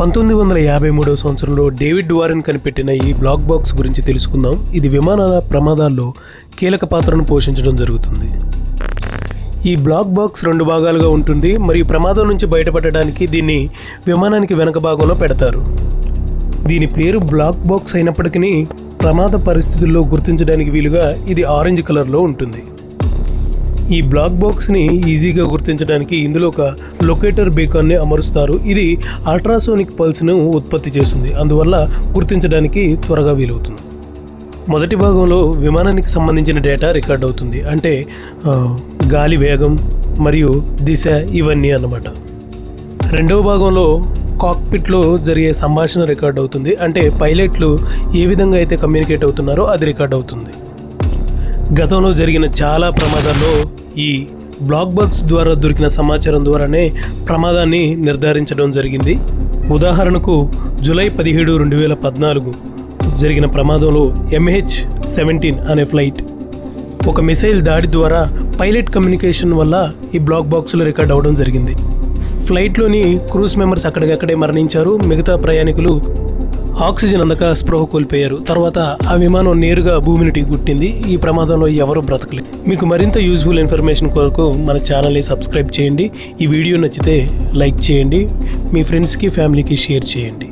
1953 సంవత్సరంలో David Warren కనిపెట్టిన ఈ బ్లాక్ బాక్స్ గురించి తెలుసుకుందాం. ఇది విమానాల ప్రమాదాల్లో కీలక పాత్రను పోషించడం జరుగుతుంది. ఈ బ్లాక్ బాక్స్ 2 భాగాలుగా ఉంటుంది మరియు ప్రమాదం నుంచి బయటపడడానికి దీన్ని విమానానికి వెనక భాగంలో పెడతారు. దీని పేరు బ్లాక్ బాక్స్ అయినప్పటికీ ప్రమాద పరిస్థితుల్లో గుర్తించడానికి వీలుగా ఇది ఆరెంజ్ కలర్లో ఉంటుంది. ఈ బ్లాక్ బాక్స్ని ఈజీగా గుర్తించడానికి ఇందులో ఒక లొకేటర్ బీకాన్ని అమరుస్తారు. ఇది అల్ట్రాసోనిక్ పల్స్ను ఉత్పత్తి చేస్తుంది, అందువల్ల గుర్తించడానికి త్వరగా వీలవుతుంది. మొదటి భాగంలో విమానానికి సంబంధించిన డేటా రికార్డ్ అవుతుంది, అంటే గాలి వేగం మరియు దిశ ఇవన్నీ అన్నమాట. రెండవ భాగంలో కాక్పిట్లో జరిగే సంభాషణ రికార్డ్ అవుతుంది, అంటే పైలట్లు ఏ విధంగా అయితే కమ్యూనికేట్ అవుతున్నారో అది రికార్డ్ అవుతుంది. గతంలో జరిగిన చాలా ప్రమాదాల్లో ఈ బ్లాక్ బాక్స్ ద్వారా దొరికిన సమాచారం ద్వారానే ప్రమాదాన్ని నిర్ధారించడం జరిగింది. ఉదాహరణకు జూలై 17, 2014 జరిగిన ప్రమాదంలో MH17 అనే ఫ్లైట్ ఒక మిసైల్ దాడి ద్వారా పైలట్ కమ్యూనికేషన్ వల్ల ఈ బ్లాక్ బాక్స్లో రికార్డ్ అవ్వడం జరిగింది. ఫ్లైట్లోని క్రూస్ మెంబర్స్ అక్కడికక్కడే మరణించారు. మిగతా ప్రయాణికులు ఆక్సిజన్ అందక స్పృహ కోల్పోయారు. తర్వాత ఆ విమానం నేరుగా భూమిని ఢీకొట్టింది. ఈ ప్రమాదంలో ఎవరు బ్రతకలేదు. మీకు మరింత యూజ్ఫుల్ ఇన్ఫర్మేషన్ కొరకు మన ఛానల్ని సబ్స్క్రైబ్ చేయండి. ఈ వీడియో నచ్చితే లైక్ చేయండి, మీ ఫ్రెండ్స్కి ఫ్యామిలీకి షేర్ చేయండి.